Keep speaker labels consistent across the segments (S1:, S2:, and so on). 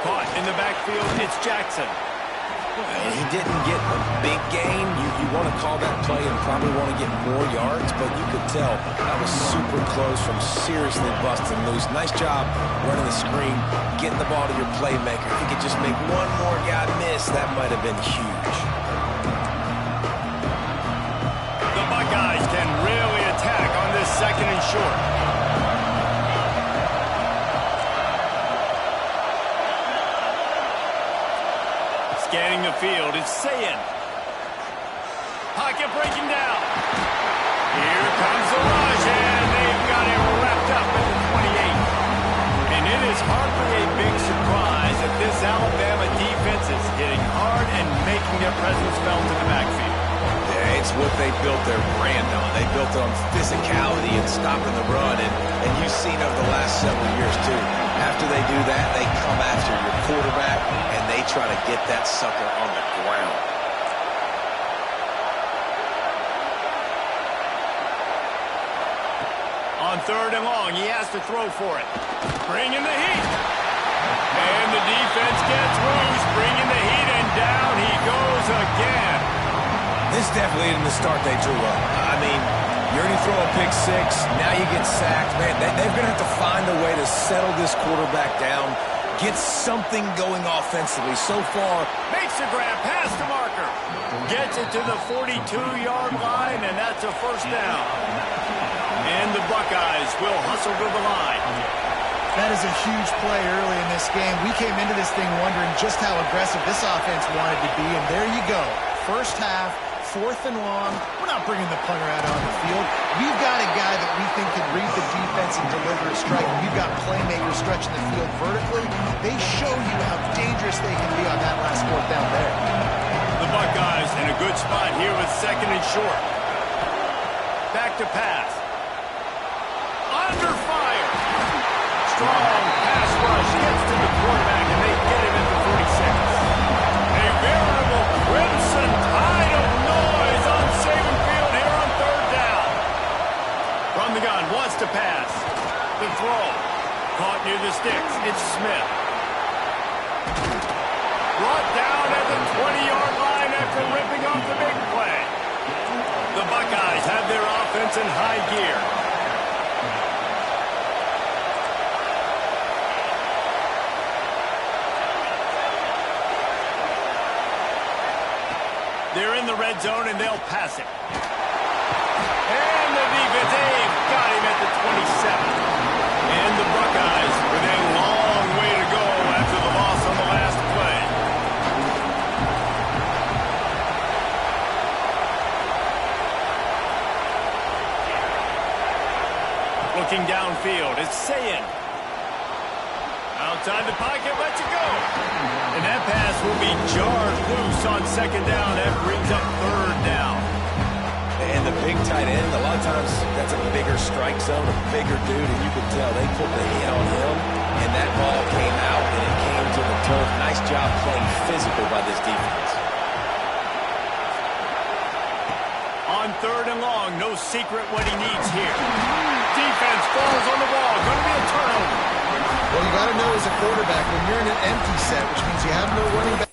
S1: Caught in the backfield, it's Jackson.
S2: He didn't get a big gain. You want to call that play and probably want to get more yards, but you could tell that was super close from seriously busting loose. Nice job running the screen, getting the ball to your playmaker. If he could just make one more guy miss, that might have been huge.
S1: The Buckeyes can really attack on this 2nd and short. Scanning the field, it's Sayin. Pocket breaking down. Here comes the rush, and they've got it wrapped up at the 28. And it is hardly a big surprise that this Alabama defense is hitting hard and making their presence felt in the backfield.
S2: Yeah, it's what they built their brand on. They built it on physicality and stopping the run, and you've seen over the last several years, too. After they do that, they come after your quarterback, and they try to get that sucker on the ground.
S1: On 3rd and long, he has to throw for it. Bringing the heat. And the defense gets loose, bringing the heat, and down he goes again.
S2: This definitely isn't the start they drew up. I mean, you already throw a pick 6, now you get sacked. Man, they're going to have to find a way to settle this quarterback down, get something going offensively. So far,
S1: makes the grab, past the marker. Gets it to the 42-yard line, and that's a 1st down. And the Buckeyes will hustle to the line.
S3: That is a huge play early in this game. We came into this thing wondering just how aggressive this offense wanted to be, and there you go. First half, 4th and long. We're not bringing the punter out on the field. We've got a guy that we think can read the defense and deliver a strike. We've got playmakers stretching the field vertically. They show you how dangerous they can be on that last 4th down there.
S1: The Buckeyes in a good spot here with 2nd and short. Back to pass. Under fire. Strong pass rush gets to the quarterback, and they get him at the 46. A veritable crimson tide of noise on Saban Field here on 3rd down. From the gun, wants to pass. The throw. Caught near the sticks. It's Smith. Brought down at the 20-yard line after ripping off the big play. The Buckeyes have their offense in high gear. They're in the red zone, and they'll pass it. And the defense, they've got him at the 27. And the Buckeyes with a long way to go after the loss on the last play. Looking downfield, it's Sayin. Outside the pocket, lets it go. And that pass will be jarred loose on 2nd down. That brings up 3rd down.
S2: And the big tight end, a lot of times that's a bigger strike zone, a bigger dude, and you could tell they put the hit on him, and that ball came out, and it came to the turf. Nice job playing physical by this defense.
S1: On 3rd and long, no secret what he needs here. Defense falls on the ball. Going to be a turnover.
S3: Well, you got to know as a quarterback, when you're in an empty set, which means you have no running back.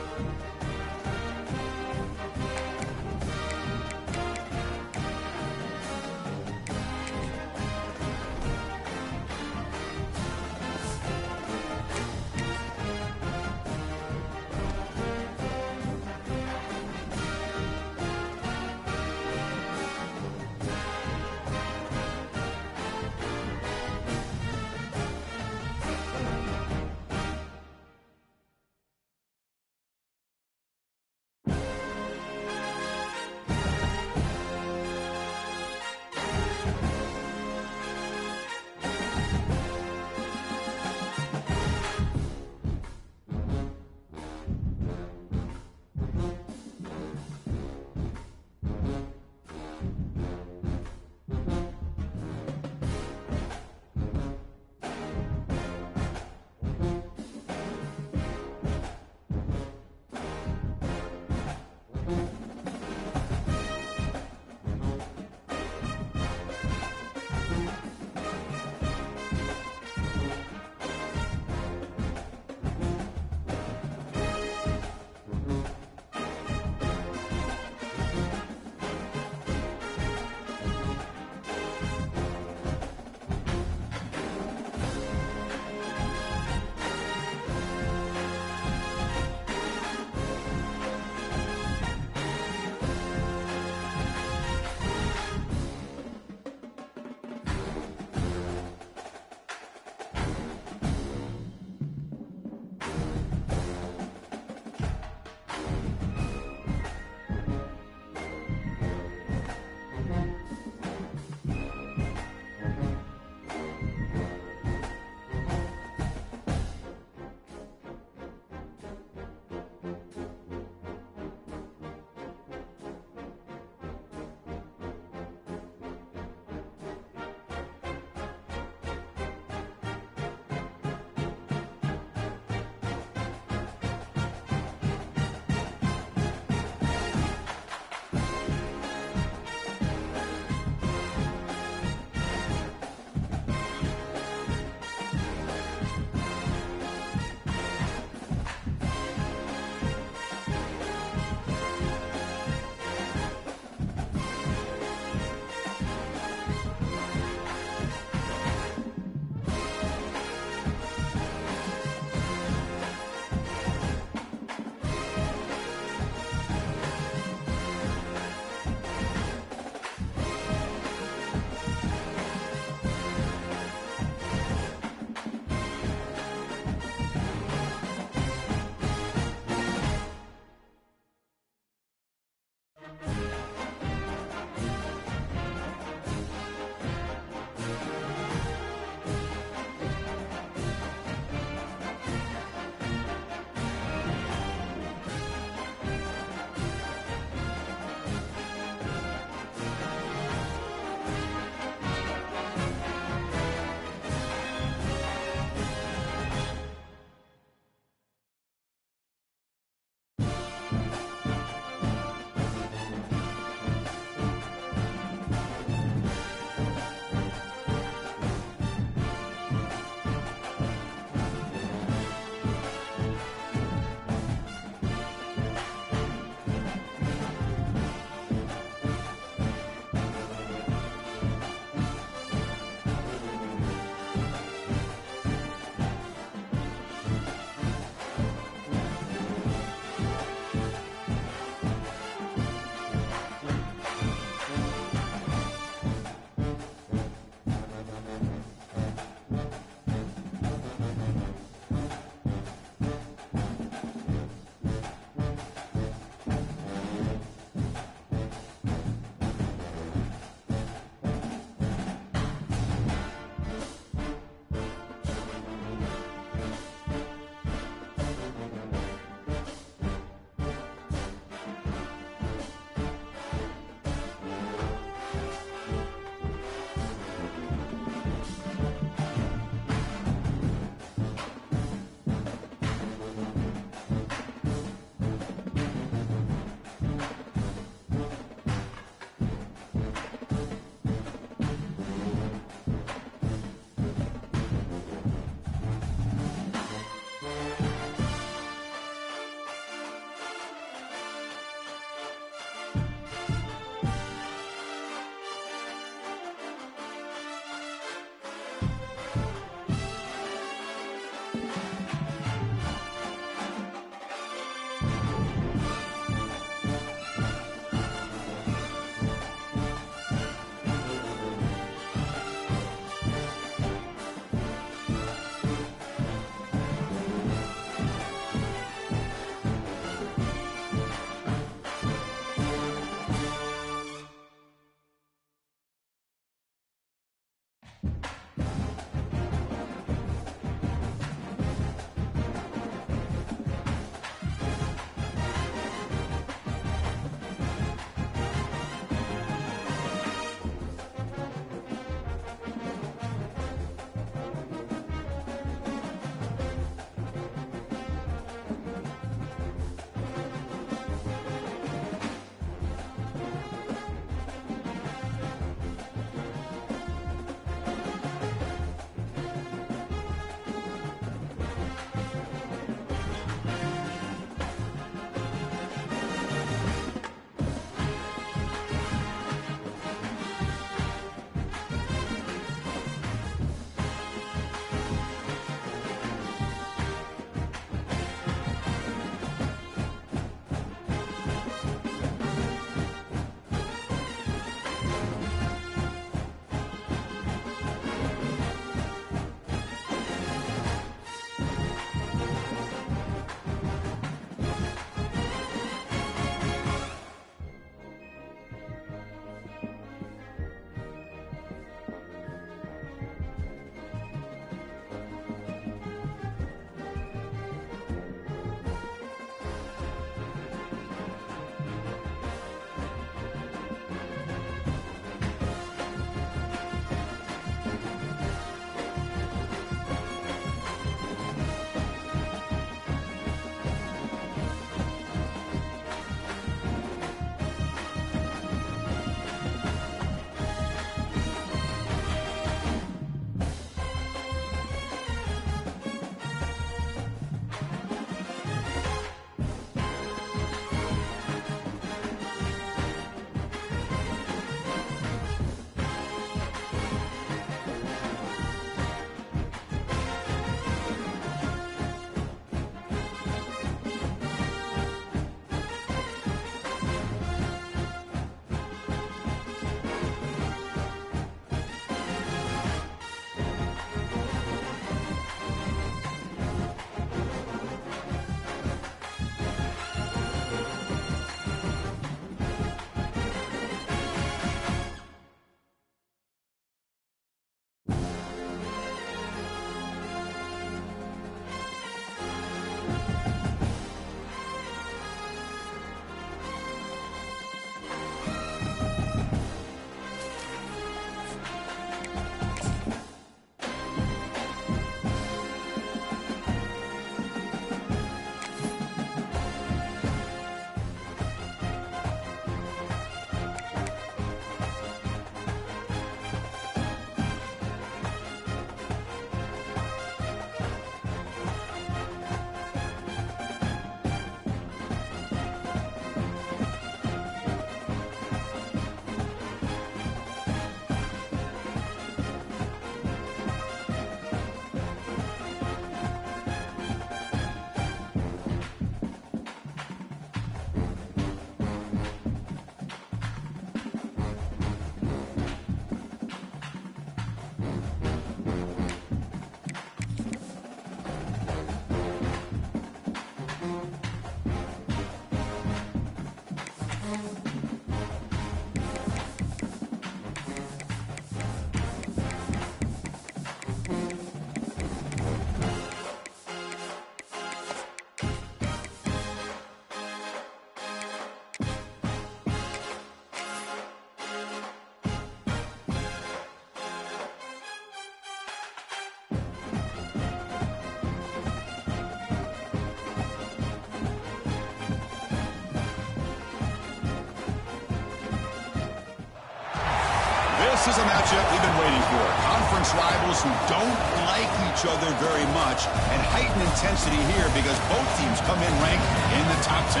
S4: This is a matchup we've been waiting for. Conference rivals who don't like each other very much, and heightened intensity here because both teams come in ranked in the top 10.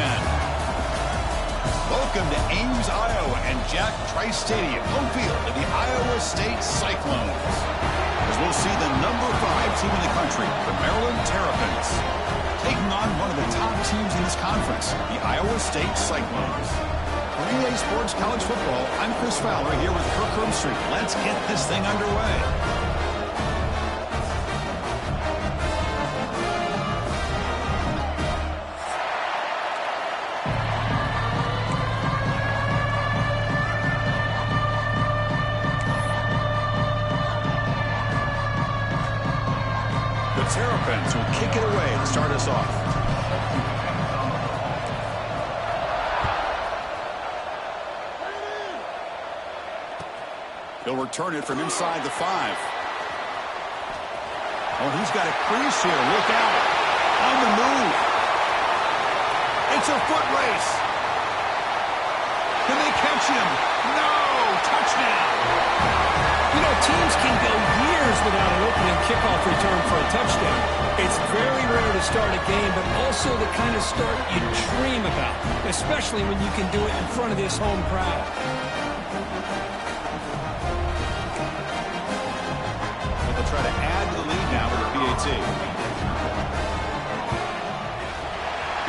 S4: Welcome to Ames, Iowa, and Jack Trice Stadium, home field of the Iowa State Cyclones. As we'll see the number 5 team in the country, the Maryland Terrapins, taking on one of the top teams in this conference, the Iowa State Cyclones. For EA Sports College Football, I'm Chris Fowler here with Kirk Herbstreit. Let's get this thing underway. The Terrapins will kick it away to start us off. He'll return it from inside the 5. Oh, he's got a crease here. Look out. On the move. It's a foot race. Can they catch him? No. Touchdown.
S5: You know, teams can go years without an opening kickoff return for a touchdown. It's very rare to start a game, but also the kind of start you dream about, especially when you can do it in front of this home crowd.
S4: Try to add to the lead now with the PAT.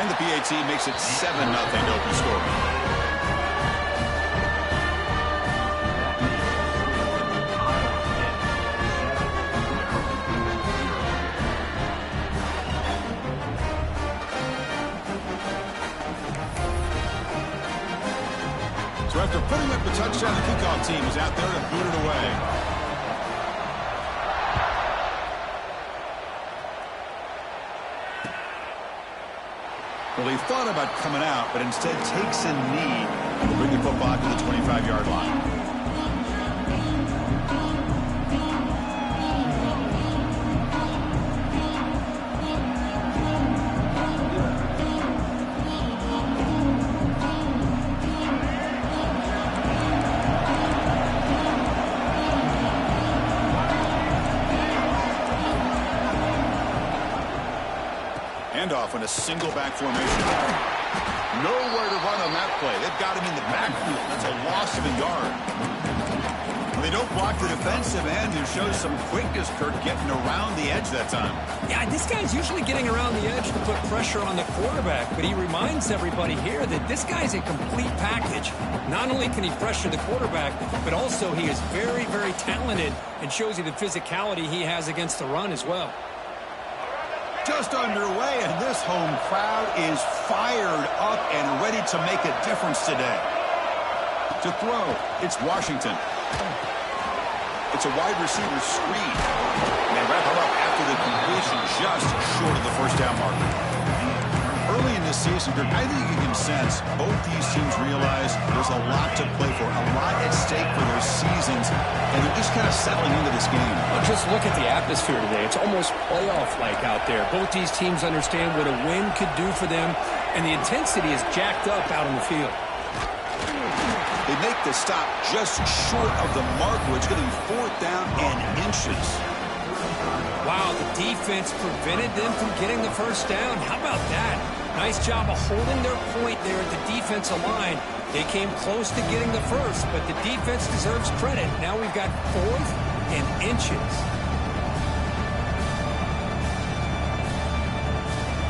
S4: And the PAT makes it 7-0 to open score. So after putting up the touchdown, the kickoff team is out there to boot it away. Well, he thought about coming out, but instead takes a knee to bring the football to the 25-yard line. Handoff in a single back formation. Nowhere to run on that play. They've got him in the backfield. That's a loss of a yard. They don't block the defensive end, who shows some quickness, Kirk, getting around the edge that time.
S5: Yeah, this guy's usually getting around the edge to put pressure on the quarterback, but he reminds everybody here that this guy's a complete package. Not only can he pressure the quarterback, but also he is very, very talented and shows you the physicality he has against the run as well.
S4: Just underway, and this home crowd is fired up and ready to make a difference today. To throw, it's Washington. It's a wide receiver screen. And they wrap him up after the completion, just short of the first down marker. Early in this season, I think you can sense both these teams realize there's a lot to play for, a lot at stake for their seasons, and they're just kind of settling into this game.
S5: Well, just look at the atmosphere today. It's almost playoff-like out there. Both these teams understand what a win could do for them, and the intensity is jacked up out on the field.
S4: They make the stop just short of the marker. It's going to be 4th down and inches.
S5: Wow, the defense prevented them from getting the first down. How about that? Nice job of holding their point there at the defensive line. They came close to getting the first, but the defense deserves credit. Now we've got 4th and inches.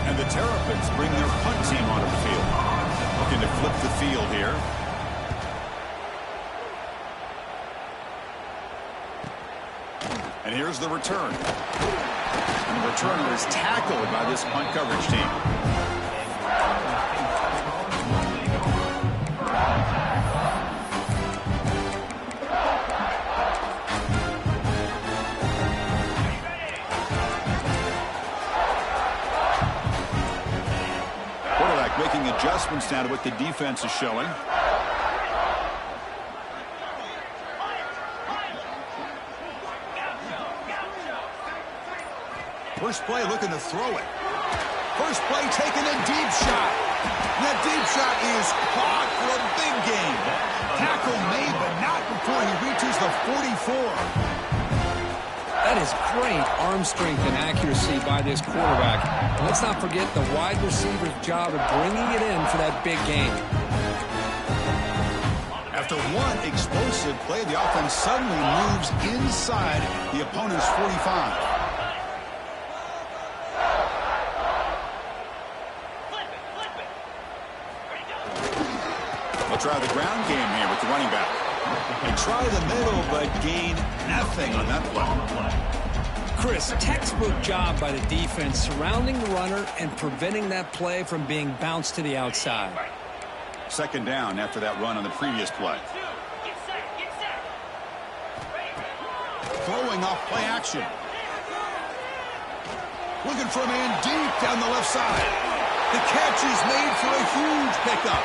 S4: And the Terrapins bring their punt team onto the field. Looking to flip the field here. And here's the return. And the returner is tackled by this punt coverage team. difference now to what the defense is showing. First play looking to throw it. First play taking a deep shot. That deep shot is caught for a big gain. Tackle made, but not before he reaches the 44.
S5: That is great arm strength and accuracy by this quarterback. And let's not forget the wide receiver's job of bringing it in for that big gain.
S4: After one explosive play, the offense suddenly moves inside the opponent's 45. Try the ground game here with the running back. And try the middle, but gain nothing on that play.
S5: Chris, textbook job by the defense surrounding the runner and preventing that play from being bounced to the outside.
S4: Second down after that run on the previous play. Throwing off play action. Looking for a man deep down the left side. The catch is made for a huge pickup.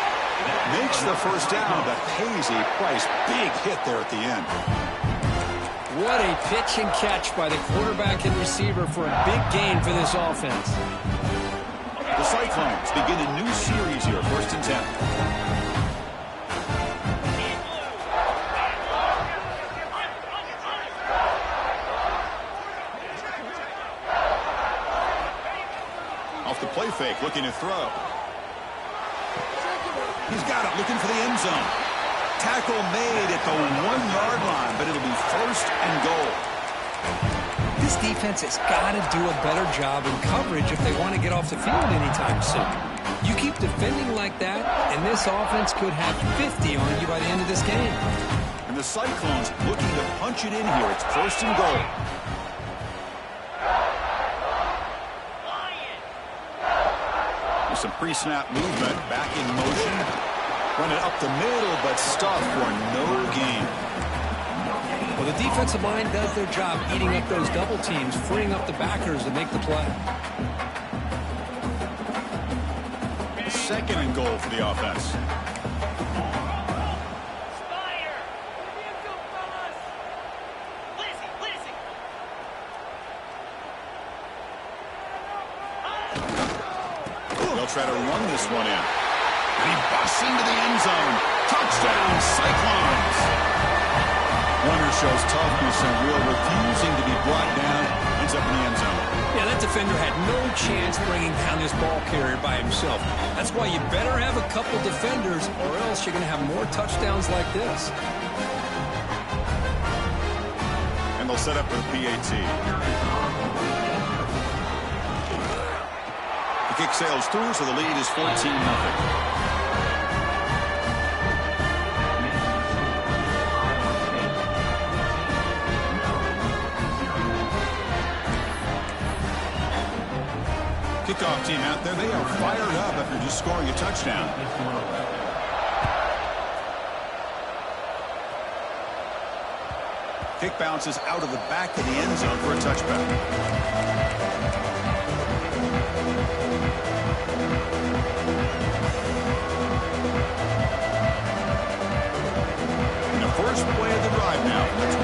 S4: Makes the first down, but pays a price. Big hit there at the end.
S5: What a pitch and catch by the quarterback and receiver for a big gain for this offense.
S4: The Cyclones begin a new series here, 1st and 10. Off the play fake, looking to throw. He's got it, looking for the end zone. Tackle made at the 1-yard line, but it'll be 1st and goal.
S5: This defense has got to do a better job in coverage if they want to get off the field anytime soon. You keep defending like that, and this offense could have 50 on you by the end of this game.
S4: And the Cyclones looking to punch it in here. It's 1st and goal. Some pre-snap movement, back in motion. Run it up the middle, but stuffed for no gain.
S5: Well, the defensive line does their job eating up those double teams, freeing up the backers to make the play.
S4: 2nd and goal for the offense. Try to run this one in. And he busts into the end zone. Touchdown, Cyclones. Runner shows toughness and will, refusing to be brought down. Ends up in the end zone.
S5: Yeah, that defender had no chance bringing down this ball carrier by himself. That's why you better have a couple defenders, or else you're going to have more touchdowns like this.
S4: And they'll set up with PAT. The kick sails through, so the lead is 14-0. Kickoff team out there, they are fired up after just scoring a touchdown. Kick bounces out of the back of the end zone for a touchback. First play of the drive now from the 25.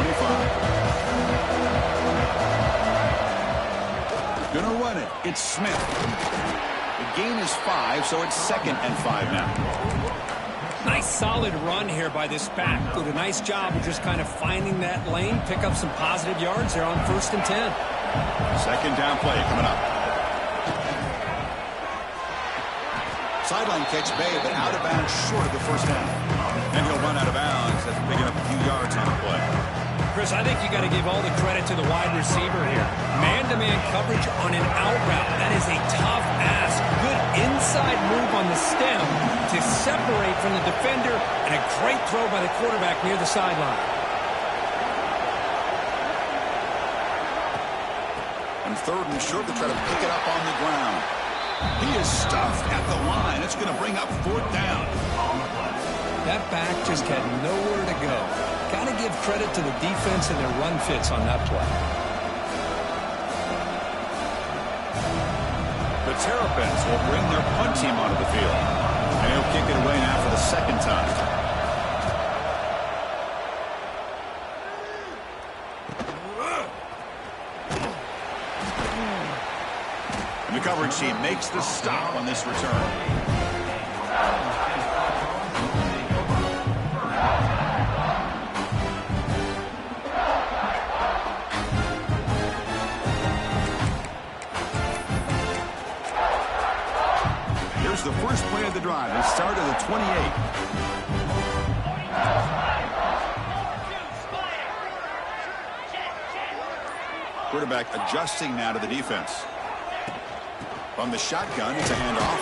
S4: Gonna run it. It's Smith. The gain is 5, so it's 2nd and 5 now.
S5: Nice solid run here by this back. Did a nice job of just kind of finding that lane, pick up some positive yards there on 1st and 10.
S4: 2nd down play coming up. Sideline catch made, but out of bounds short of the 1st down. And he'll run out of bounds. That's picking up a few yards on the play.
S5: Chris, I think you got to give all the credit to the wide receiver here. Man-to-man coverage on an out route. That is a tough ask. Good inside move on the stem to separate from the defender, and a great throw by the quarterback near the sideline.
S4: And 3rd and short to try to pick it up on the ground. He is stuffed at the line. It's going to bring up 4th down.
S5: That back just had nowhere to go. Got to give credit to the defense and their run fits on that play.
S4: The Terps will bring their punt team onto the field. And he'll kick it away now for the second time. And the coverage team makes the stop on this return. Here's the first play of the drive. They start at the 28. Quarterback adjusting now to the defense. From the shotgun, it's a handoff.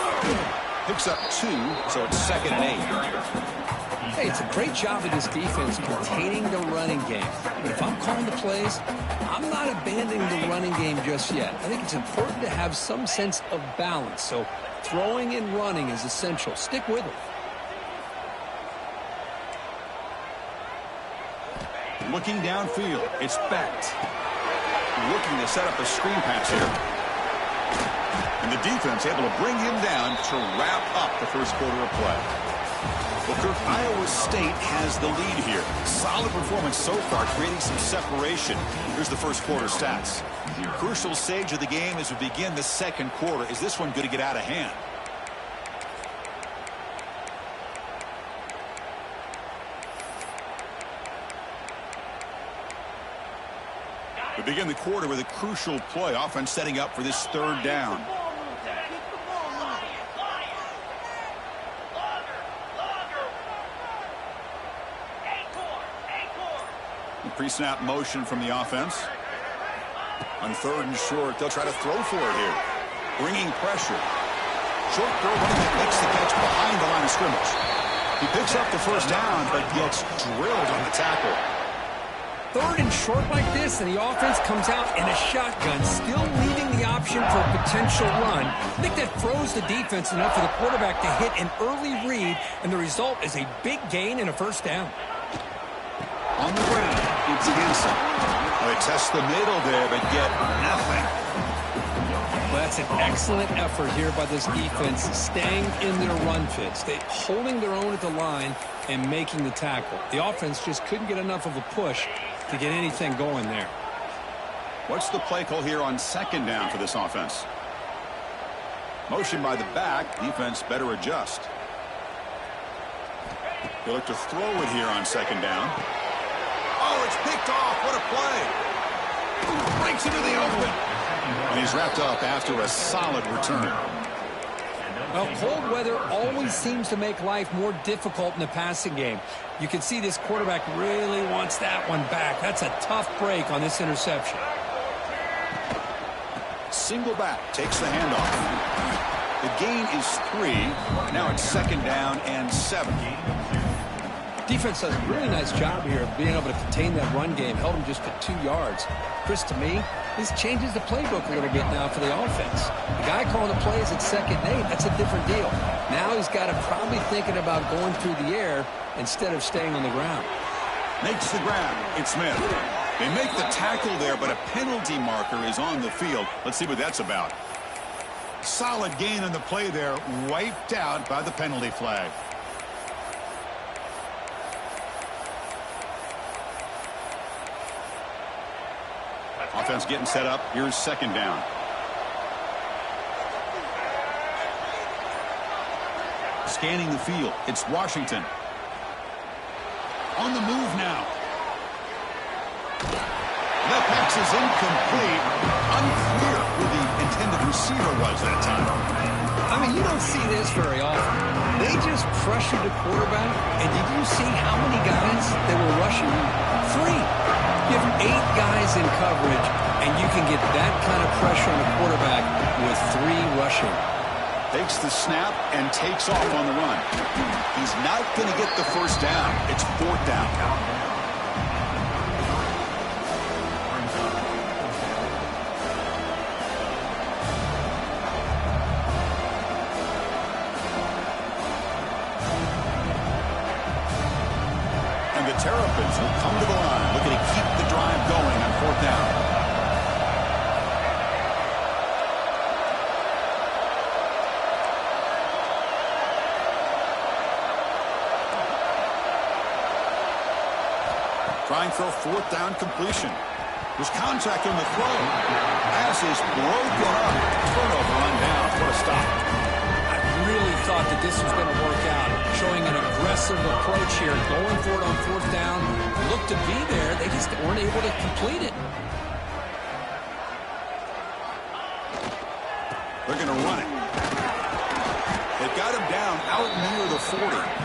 S4: Picks up 2, so it's 2nd and 8.
S5: Hey, it's a great job of this defense containing the running game. But if I'm calling the plays, I'm not abandoning the running game just yet. I think it's important to have some sense of balance. So throwing and running is essential. Stick with it.
S4: Looking downfield, it's Becht. Looking to set up a screen pass here. And the defense able to bring him down to wrap up the first quarter of play. Well, Kirk, Iowa State has the lead here. Solid performance so far, creating some separation. Here's the first quarter stats. Crucial stage of the game as we begin the second quarter. Is this one going to get out of hand? We begin the quarter with a crucial play. Offense setting up for this third down. Pre-snap motion from the offense. On 3rd and short, they'll try to throw for it here. Bringing pressure. Short throw, running back makes the catch behind the line of scrimmage. He picks up the first down, but gets drilled on the tackle.
S5: 3rd and short like this, and the offense comes out in a shotgun, still leaving the option for a potential run. I think that throws the defense enough for the quarterback to hit an early read, and the result is a big gain and a first down.
S4: On the ground, it's Hansen. Well, they test the middle there, but get nothing.
S5: Well, that's an excellent effort here by this defense, staying in their run fits. They holding their own at the line and making the tackle. The offense just couldn't get enough of a push to get anything going there.
S4: What's the play call here on 2nd down for this offense? Motion by the back. Defense better adjust. They look to throw it here on 2nd down. Oh, it's picked off. What a play. Breaks into the open. And he's wrapped up after a solid return.
S5: Well, cold weather always seems to make life more difficult in the passing game. You can see this quarterback really wants that one back. That's a tough break on this interception.
S4: Single back takes the handoff. The gain is 3. Now it's 2nd down and 7.
S5: Defense does a really nice job here of being able to contain that run game. Held him just to 2 yards. Chris, to me, this changes the playbook a little bit now for the offense. The guy calling the plays at 2nd and 8, that's a different deal. Now he's got to probably thinking about going through the air instead of staying on the ground.
S4: Makes the grab. It's Smith. They make the tackle there, but a penalty marker is on the field. Let's see what that's about. Solid gain on the play there, wiped out by the penalty flag. Offense getting set up. Here's 2nd down. Scanning the field. It's Washington. On the move now. That pass is incomplete. Unclear who the intended receiver was that time.
S5: I mean, you don't see this very often. They just pressured the quarterback, and did you see how many guys they were rushing? 3. You have 8 guys in coverage, and you can get that kind of pressure on the quarterback with 3 rushing.
S4: Takes the snap and takes off on the run. He's not going to get the first down. It's 4th down. And the Terrapins will come to the line, looking to keep the drive going on 4th down. Trying for a fourth down completion. There's contact on the throw. Pass is broken up. Turnover on downs. What a stop.
S5: I really thought that this was going to work out. Showing an aggressive approach here. Going for it on fourth down. Looked to be there. They just weren't able to complete it.
S4: They're going to run it. They got him down out near the 40.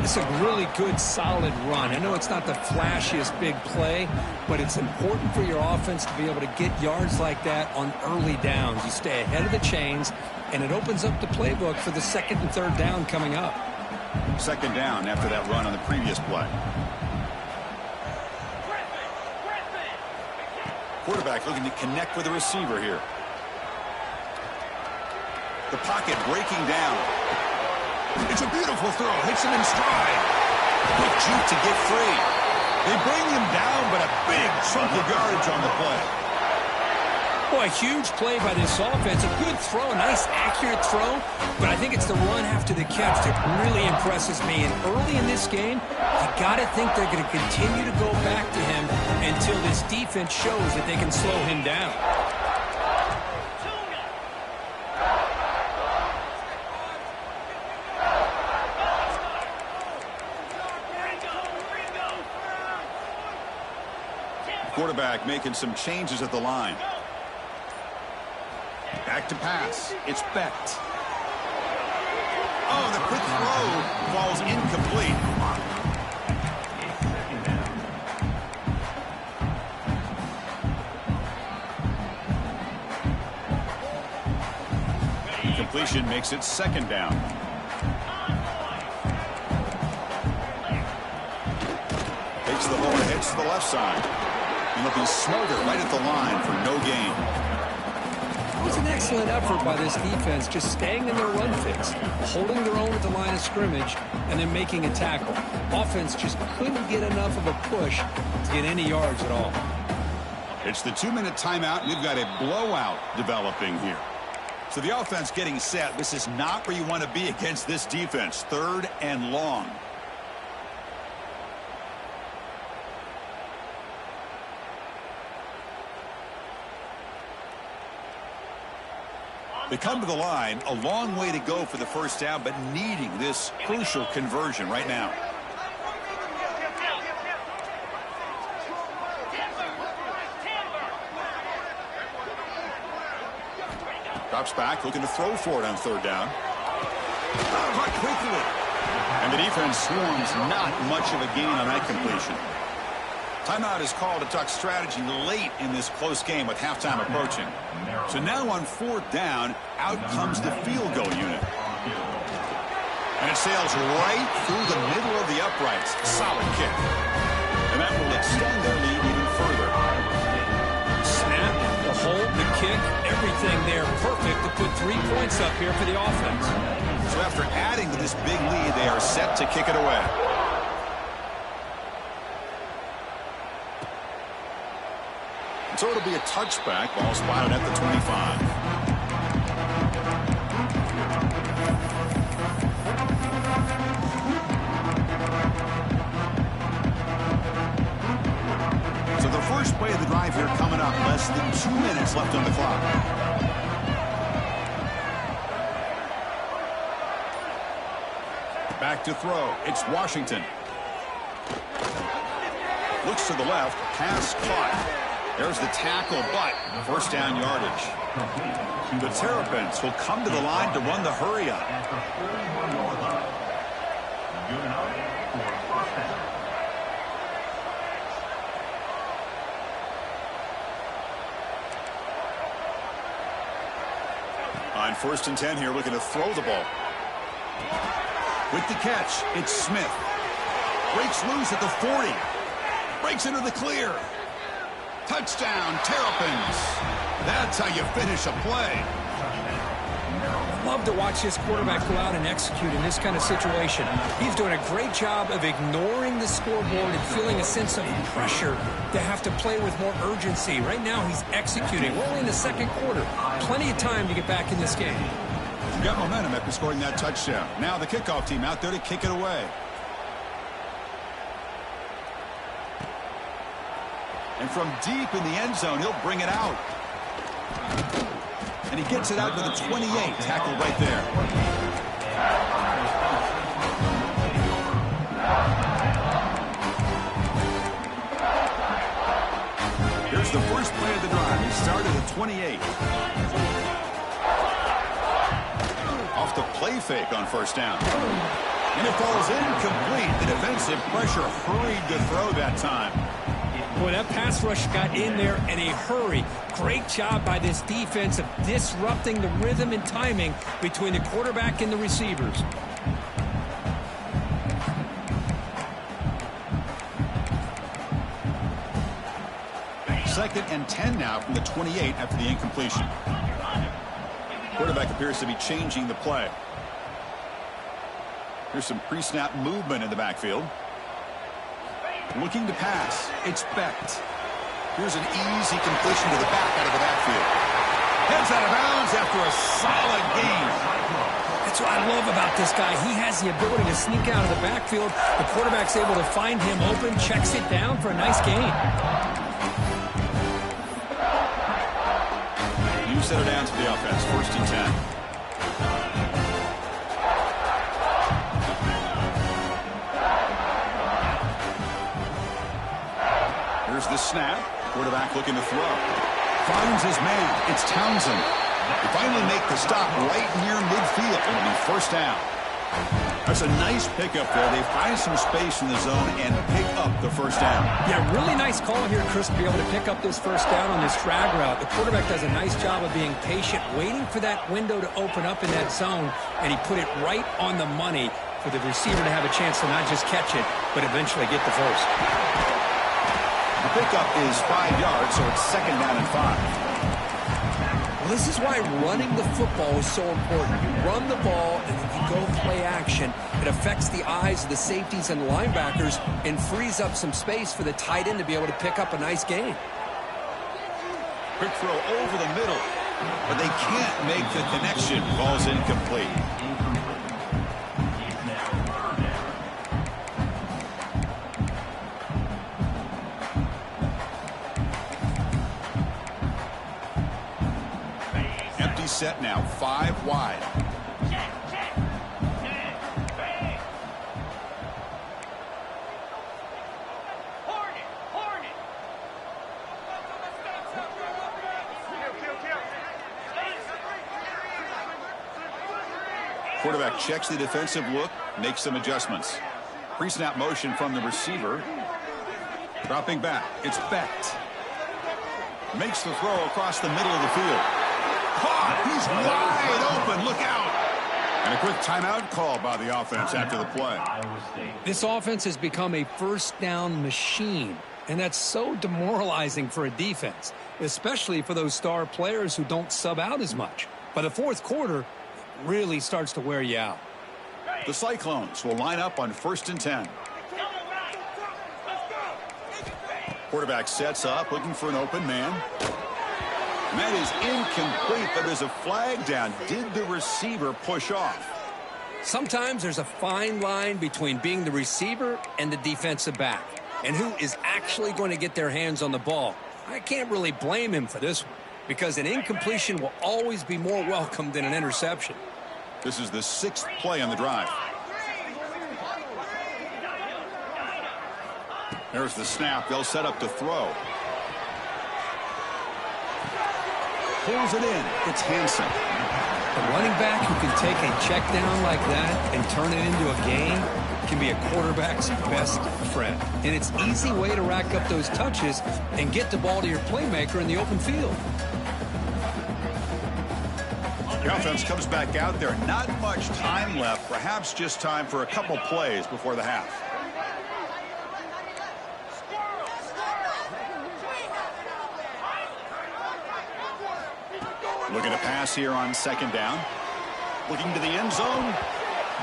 S5: It's a really good, solid run. I know it's not the flashiest big play, but it's important for your offense to be able to get yards like that on early downs. You stay ahead of the chains, and it opens up the playbook for the second and third down coming up.
S4: Second down after that run on the previous play. Quarterback looking to connect with the receiver here. The pocket breaking down. It's a beautiful throw. Hits him in stride. Quick juke to get free. They bring him down, but a big chunk of yardage on the play.
S5: Boy, a huge play by this offense. A good throw, a nice, accurate throw. But I think it's the run after the catch that really impresses me. And early in this game, you got to think they're going to continue to go back to him until this defense shows that they can slow him down.
S4: Quarterback making some changes at the line. Back to pass. It's Becht. Oh, the quick throw falls incomplete. Completion makes it second down. Takes the ball and heads to the left side. And looking smarter right at the line for no gain.
S5: It was an excellent effort by this defense, just staying in their run fix, holding their own at the line of scrimmage, and then making a tackle. Offense just couldn't get enough of a push to get any yards at all.
S4: It's the 2-minute timeout, and we've got a blowout developing here. So the offense getting set. This is not where you want to be against this defense. Third and long. They come to the line, a long way to go for the first down, but needing this crucial conversion right now. Drops back, looking to throw for it on third down. Caught quickly. And the defense swarms, not much of a gain on that completion. Timeout is called to talk strategy late in this close game with halftime approaching. So now on fourth down, out comes the field goal unit. And it sails right through the middle of the uprights. Solid kick. And that will extend their lead even further.
S5: Snap, the hold, the kick, everything there perfect to put 3 points up here for the offense.
S4: So after adding to this big lead, they are set to kick it away. So it'll be a touchback. Ball spotted at the 25. So the first play of the drive here coming up. Less than 2 minutes left on the clock. Back to throw. It's Washington. Looks to the left. Pass caught. There's the tackle, but first down yardage. The Terps will come to the line to run the hurry up. On 1st and 10 here, looking to throw the ball. With the catch, it's Smith. Breaks loose at the 40. Breaks into the clear. Touchdown, Terrapins. That's how you finish a play.
S5: Love to watch this quarterback go out and execute in this kind of situation. He's doing a great job of ignoring the scoreboard and feeling a sense of pressure to have to play with more urgency. Right now, he's executing. We're only in the second quarter. Plenty of time to get back in this game.
S4: You got momentum after scoring that touchdown. Now the kickoff team out there to kick it away. And from deep in the end zone, he'll bring it out. And he gets it out to the 28. Tackled right there. Here's the first play of the drive. He started at 28. Off the play fake on first down. And it falls incomplete. The defensive pressure hurried to throw that time.
S5: Boy, that pass rush got in there in a hurry. Great job by this defense of disrupting the rhythm and timing between the quarterback and the receivers.
S4: Second and 10 now from the 28 after the incompletion. Quarterback appears to be changing the play. Here's some pre-snap movement in the backfield. Looking to pass. It's Becht. Here's an easy completion to the back out of the backfield. Heads out of bounds after a solid gain.
S5: That's what I love about this guy. He has the ability to sneak out of the backfield. The quarterback's able to find him open, checks it down for a nice gain.
S4: You set her down to the offense. First and 10. Here's the snap. Quarterback looking to throw. Finds his man. It's Townsend. They finally make the stop right near midfield. It'll be first down. That's a nice pickup there. They find some space in the zone and pick up the first down.
S5: Yeah, really nice call here, Chris, to be able to pick up this first down on this drag route. The quarterback does a nice job of being patient, waiting for that window to open up in that zone, and he put it right on the money for the receiver to have a chance to not just catch it, but eventually get the first.
S4: The pickup is 5 yards, so it's second down and 5.
S5: Well, this is why running the football is so important. You run the ball, and if you go play action, it affects the eyes of the safeties and linebackers and frees up some space for the tight end to be able to pick up a nice gain.
S4: Quick throw over the middle, but they can't make the connection. Ball's incomplete. Empty set now, 5 wide. Quarterback checks the defensive look, makes some adjustments. Pre-snap motion from the receiver. Dropping back, it's Becht. Makes the throw across the middle of the field. Caught, he's wide open, look out. And a quick timeout call by the offense after the play.
S5: This offense has become a first down machine, and that's so demoralizing for a defense, especially for those star players who don't sub out as much. By the fourth quarter, really starts to wear you out.
S4: The Cyclones will line up on first and 10. Quarterback sets up, looking for an open man. And that is incomplete, but there's a flag down. Did the receiver push off?
S5: Sometimes there's a fine line between being the receiver and the defensive back, and who is actually going to get their hands on the ball. I can't really blame him for this one, because an incompletion will always be more welcome than an interception.
S4: This is the 6th play on the drive. There's the snap. They'll set up to throw. Pulls it in. It's Hansen.
S5: A running back who can take a check down like that and turn it into a gain can be a quarterback's best friend. And it's an easy way to rack up those touches and get the ball to your playmaker in the open field.
S4: The offense comes back out there. Not much time left. Perhaps just time for a couple plays before the half. Looking to pass here on second down. Looking to the end zone.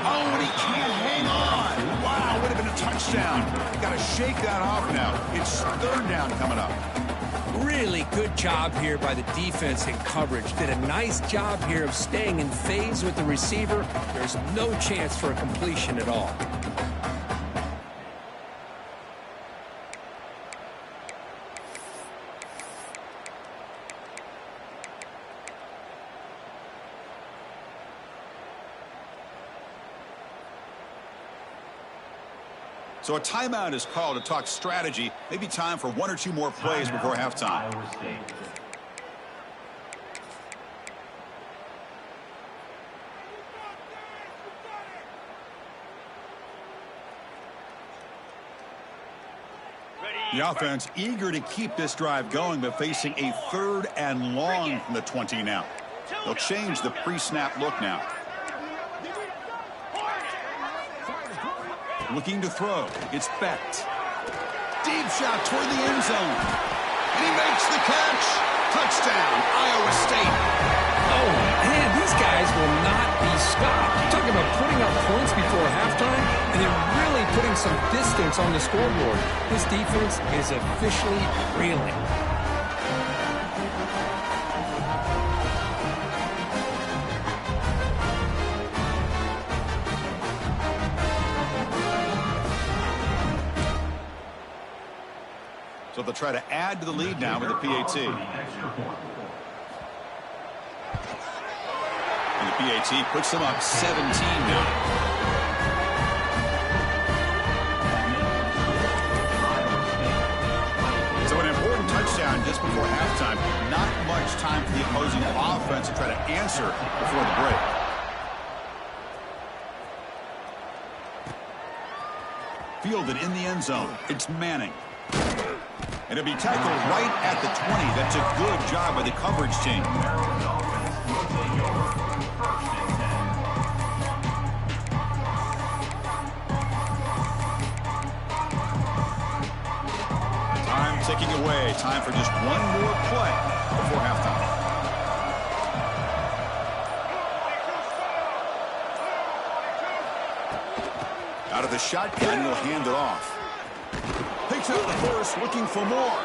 S4: Oh, and he can't hang on. Wow, would have been a touchdown. Got to shake that off now. It's third down coming up.
S5: Really good job here by the defense in coverage. Did a nice job here of staying in phase with the receiver. There's no chance for a completion at all.
S4: So a timeout is called to talk strategy. Maybe time for one or two more plays before halftime. The offense eager to keep this drive going, but facing a 3rd and long from the 20 now. They'll change the pre-snap look now. Looking to throw. It's Becht. Deep shot toward the end zone. And he makes the catch. Touchdown, Iowa State.
S5: Oh, man, these guys will not be stopped. You're talking about putting up points before halftime, and then really putting some distance on the scoreboard. This defense is officially reeling.
S4: So they'll try to add to the lead now with the PAT. And the PAT puts them up 17 now. So an important touchdown just before halftime. Not much time for the opposing offense to try to answer before the break. Fielded in the end zone. It's Manning. And it'll be tackled right at the 20. That's a good job by the coverage team. Time ticking away. Time for just one more play before halftime. Out of the shotgun, he'll hand it off. Picks up the first, looking for more.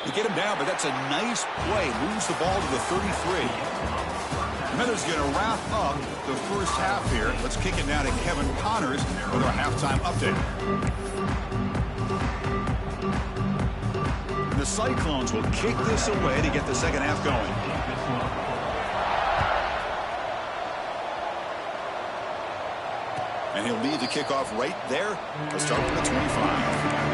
S4: You get him down, but that's a nice play. Moves the ball to the 33. Heather's going to wrap up the first half here. Let's kick it now to Kevin Connors with our halftime update. The Cyclones will kick this away to get the second half going. And he'll lead the kickoff right there. We'll start from the 25.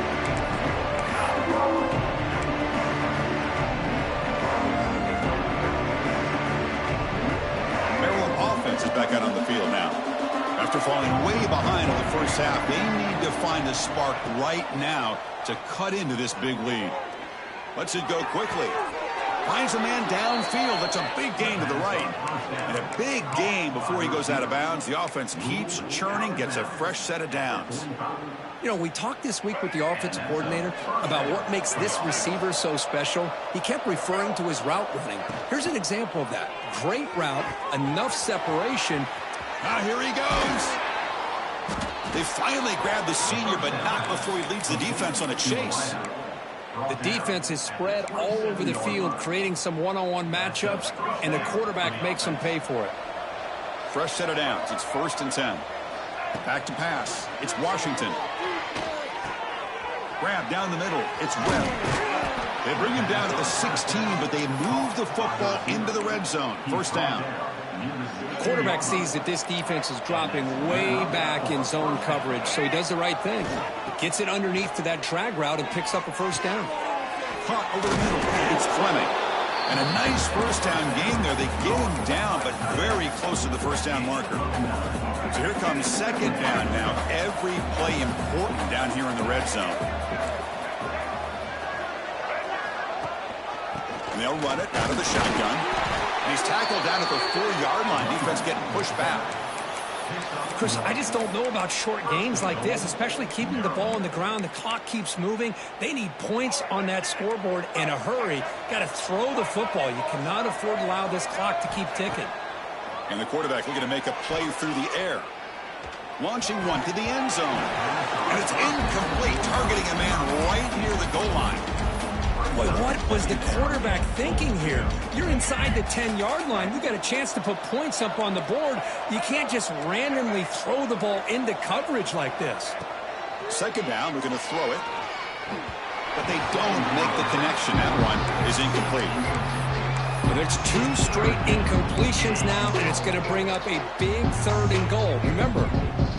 S4: Is back out on the field now. After falling way behind in the first half, they need to find a spark right now to cut into this big lead. Lets it go quickly. Finds a man downfield. That's a big gain to the right. And a big gain before he goes out of bounds. The offense keeps churning, gets a fresh set of downs.
S5: You know, we talked this week with the offensive coordinator about what makes this receiver so special. He kept referring to his route running. Here's an example of that. Great route, enough separation.
S4: Here he goes. They finally grabbed the senior, but not before he leads the defense on a chase.
S5: The defense is spread all over the field, creating some one-on-one matchups, and the quarterback makes them pay for it.
S4: Fresh set of downs. It's 1st and 10. Back to pass. It's Washington. Grab down the middle. It's Webb. They bring him down to the 16, but they move the football into the red zone. First down.
S5: The quarterback sees that this defense is dropping way back in zone coverage, so he does the right thing. Gets it underneath to that drag route and picks up a first down.
S4: Caught over the middle. It's Fleming. And a nice first down gain there. They get him down, but very close to the first down marker. So here comes second down now. Every play important down here in the red zone. And they'll run it out of the shotgun. And he's tackled down at the 4-yard line. Defense getting pushed back.
S5: Chris, I just don't know about short gains like this, especially keeping the ball on the ground. The clock keeps moving. They need points on that scoreboard in a hurry. Got to throw the football. You cannot afford to allow this clock to keep ticking.
S4: And the quarterback looking to make a play through the air. Launching one to the end zone. And it's incomplete, targeting a man right near the goal line.
S5: Boy, what was the quarterback thinking here? You're inside the 10-yard line. You got a chance to put points up on the board. You can't just randomly throw the ball into coverage like this.
S4: Second down, we're going to throw it. But they don't make the connection. That one is incomplete.
S5: Well, there's 2 straight incompletions now, and it's going to bring up a big 3rd and goal. Remember,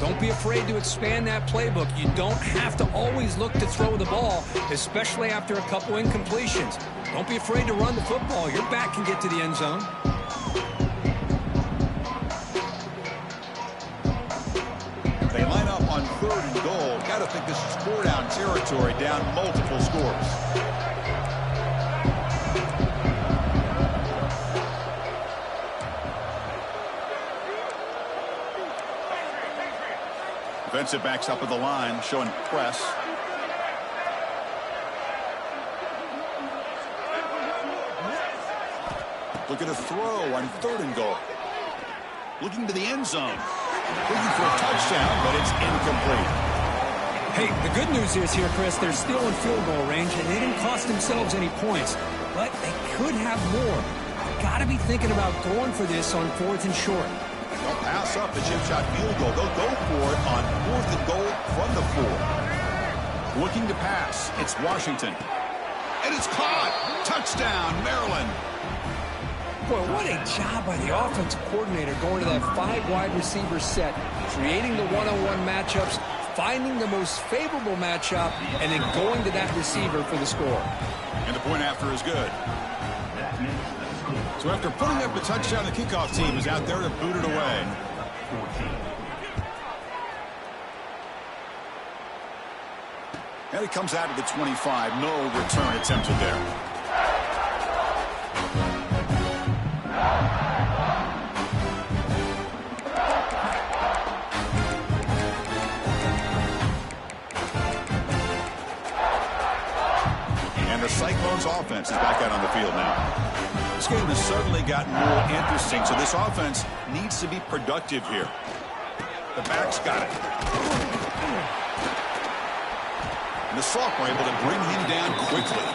S5: Don't be afraid to expand that playbook. You don't have to always look to throw the ball, especially after a couple incompletions. Don't be afraid to run the football. Your back can get to the end zone.
S4: They line up on 3rd and goal. Got to think this is 4-down territory, down multiple scores. Defensive backs up at the line, showing press. Look at a throw on 3rd and goal. Looking to the end zone. Looking for a touchdown, but it's incomplete.
S5: Hey, the good news is here, Chris, they're still in field goal range, and they didn't cost themselves any points. But they could have more. Got to be thinking about going for this on 4th and short.
S4: They'll pass up the chip shot field goal. They'll go for it on 4th and goal from the 4. Looking to pass. It's Washington. And it's caught. Touchdown, Maryland.
S5: Boy, what a job by the offensive coordinator going to that 5 wide receiver set, creating the one-on-one matchups, finding the most favorable matchup, and then going to that receiver for the score.
S4: And the point after is good. So after putting up the touchdown, the kickoff team is out there to boot it away. And it comes out to the 25. No return attempted there. And the Cyclones offense is back out on the field now. This game has certainly gotten more interesting, so this offense needs to be productive here. The backs got it. And the sophomore able to bring him down quickly.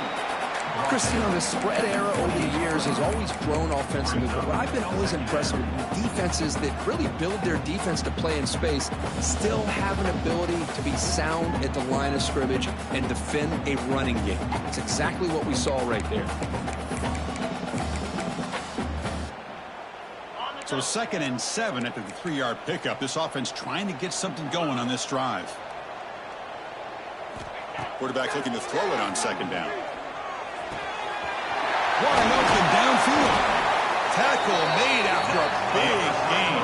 S2: Chris, you know, the spread era over the years has always grown offensively, but what I've been always impressed with defenses that really build their defense to play in space still have an ability to be sound at the line of scrimmage and defend a running game. It's exactly what we saw right there.
S4: So 2nd and 7 after the 3-yard pickup. This offense trying to get something going on this drive. Quarterback looking to throw it on 2nd down. Wide open downfield. Tackle made after a big gain.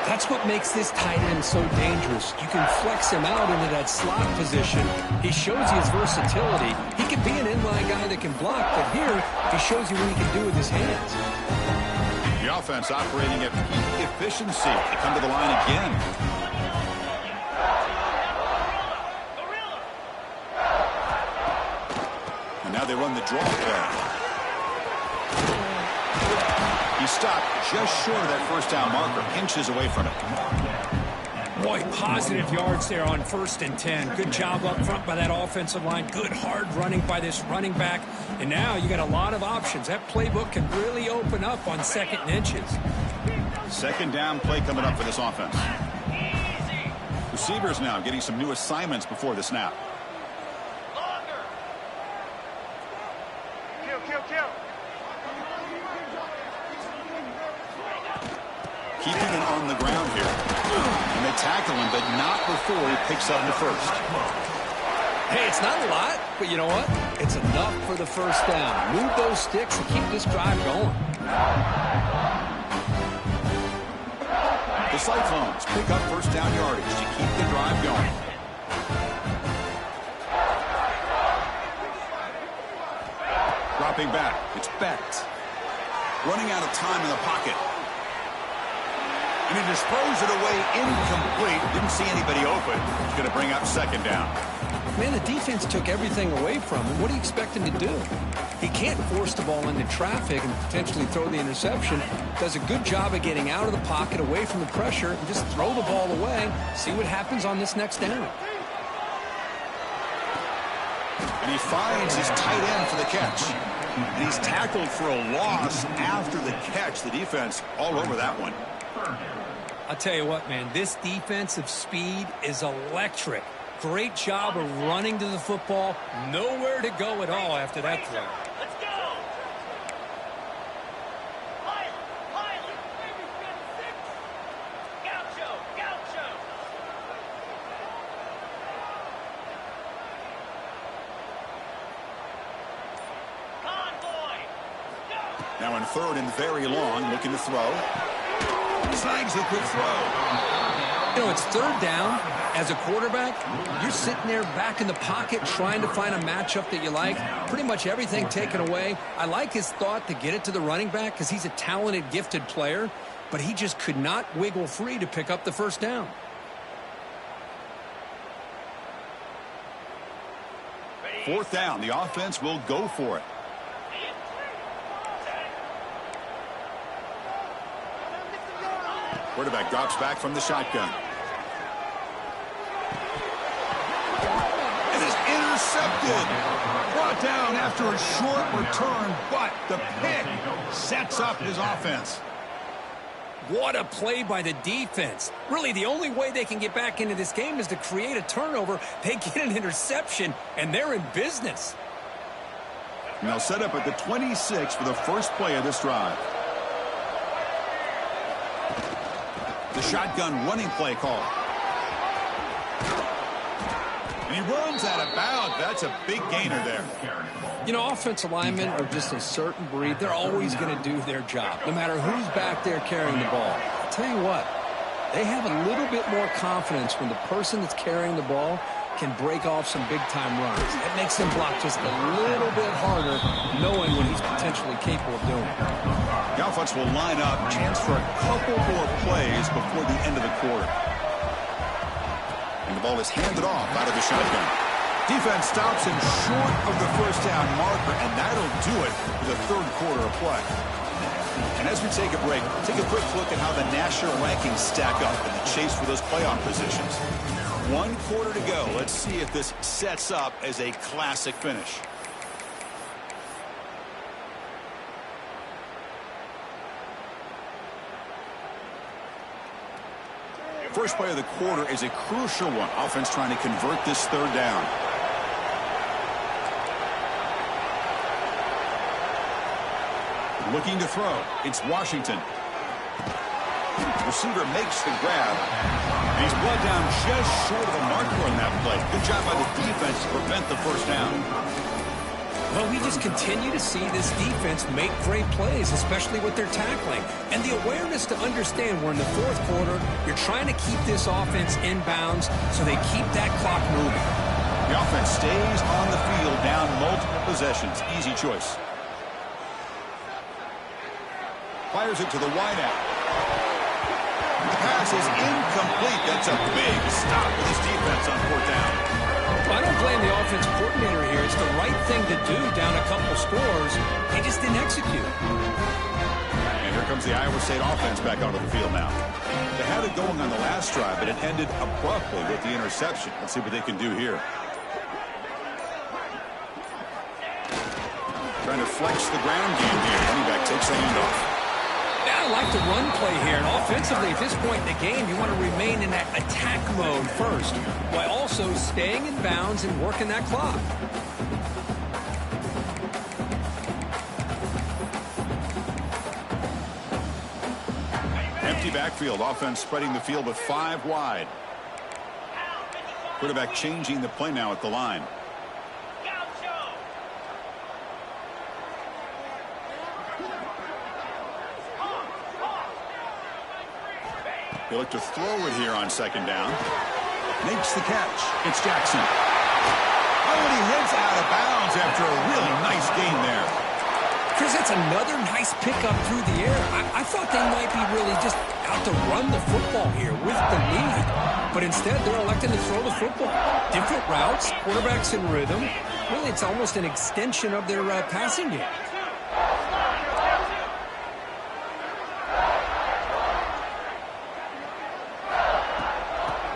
S5: That's what makes this tight end so dangerous. You can flex him out into that slot position. He shows you his versatility. He can be an inline guy that can block, but here he shows you what he can do with his hands.
S4: The offense operating at peak efficiency. They come to the line again. And now they run the draw play. He stopped just short of that 1st down marker, inches away from it.
S5: Boy, positive yards there on 1st and 10. Good job up front by that offensive line. Good hard running by this running back. And now you got a lot of options. That playbook can really open up on 2nd and inches.
S4: 2nd down play coming up for this offense. Receivers now getting some new assignments before the snap. Keeping it on the ground here. And they tackle him, but not before he picks up the 1st.
S5: Hey, it's not a lot, but you know what? It's enough for the 1st down. Move those sticks and keep this drive going.
S4: The Cyclones pick up 1st down yardage to keep the drive going. Dropping back, it's Beck. Running out of time in the pocket. And he just throws it away incomplete. Didn't see anybody open. He's going to bring up 2nd down.
S5: Man, the defense took everything away from him. What do you expect him to do? He can't force the ball into traffic and potentially throw the interception. Does a good job of getting out of the pocket, away from the pressure, and just throw the ball away. See what happens on this next down.
S4: And he finds his tight end for the catch. And he's tackled for a loss after the catch. The defense all over that one.
S5: I'll tell you what, man, this defensive speed is electric. Great job of running to the football. Nowhere to go at all after that throw.
S6: Let's go! Pilot! Gaucho!
S4: Now in third and very long, looking to throw. Snags a quick throw.
S5: You know, it's third down. As a quarterback, you're sitting there back in the pocket trying to find a matchup that you like. Pretty much everything taken away. I like his thought to get it to the running back because he's a talented, gifted player, but he just could not wiggle free to pick up the first down.
S4: Fourth down, the offense will go for it. Quarterback drops back from the shotgun. It is intercepted. Brought down after a short return, but the pick sets up his offense.
S5: What a play by the defense. Really, the only way they can get back into this game is to create a turnover. They get an interception, and they're in business.
S4: And they'll set up at the 26 for the first play of this drive. The shotgun running play call. And he runs out of bounds. That's a big gainer there.
S5: You know, offensive linemen are just a certain breed. They're always going to do their job, no matter who's back there carrying the ball. I'll tell you what, they have a little bit more confidence when the person that's carrying the ball can break off some big-time runs. It makes them block just a little bit harder, knowing what he's potentially capable of doing.
S4: The offense will line up, chance for a couple more plays before the end of the quarter. And the ball is handed off out of the shotgun. Defense stops him short of the first down marker, and that'll do it for the third quarter of play. And as we take a break, take a quick look at how the national rankings stack up in the chase for those playoff positions. 1 quarter to go. Let's see if this sets up as a classic finish. First play of the quarter is a crucial one. Offense trying to convert this third down. Looking to throw. It's Washington. Receiver makes the grab. And he's brought down just short of the marker on that play. Good job by the defense to prevent the first down.
S5: Well, we just continue to see this defense make great plays, especially with their tackling. And the awareness to understand we're in the fourth quarter, you're trying to keep this offense in bounds so they keep that clock moving.
S4: The offense stays on the field down multiple possessions. Easy choice. Fires it to the wideout. The pass is incomplete. That's a big stop with his defense on fourth down.
S5: I don't blame the offense coordinator here. It's the right thing to do down a couple scores. They just didn't execute.
S4: And here comes the Iowa State offense back onto the field now. They had it going on the last drive, but it ended abruptly with the interception. Let's see what they can do here. Trying to flex the ground game here. Running back takes the handoff.
S5: I like the run play here, and offensively at this point in the game, you want to remain in that attack mode first, while also staying in bounds and working that clock.
S4: Empty backfield, offense spreading the field with 5 wide. Quarterback changing the play now at the line. They look to throw it here on second down. Makes the catch. It's Jackson. Oh, and he heads out of bounds after a really nice gain there.
S5: Chris, that's another nice pickup through the air. I thought they might be really just out to run the football here with the lead. But instead, they're electing to throw the football. Different routes, quarterbacks in rhythm. Really, it's almost an extension of their passing game.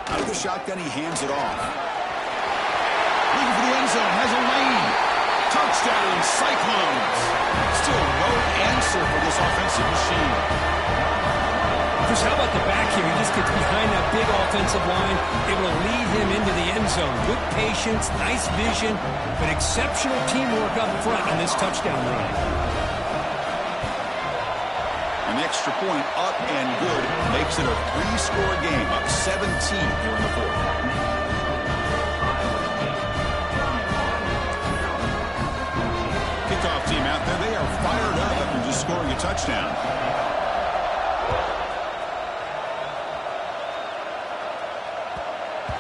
S4: Out of the shotgun, he hands it off. Looking for the end zone, has a lane. Touchdown, Cyclones. Still no answer for this offensive machine.
S5: Chris, how about the back here? He just gets behind that big offensive line, able to lead him into the end zone. Good patience, nice vision, but exceptional teamwork up front on this touchdown run.
S4: An extra point up and good makes it a 3-score game, up 17 here in the fourth. Kickoff team out there, they are fired up after just scoring touchdown.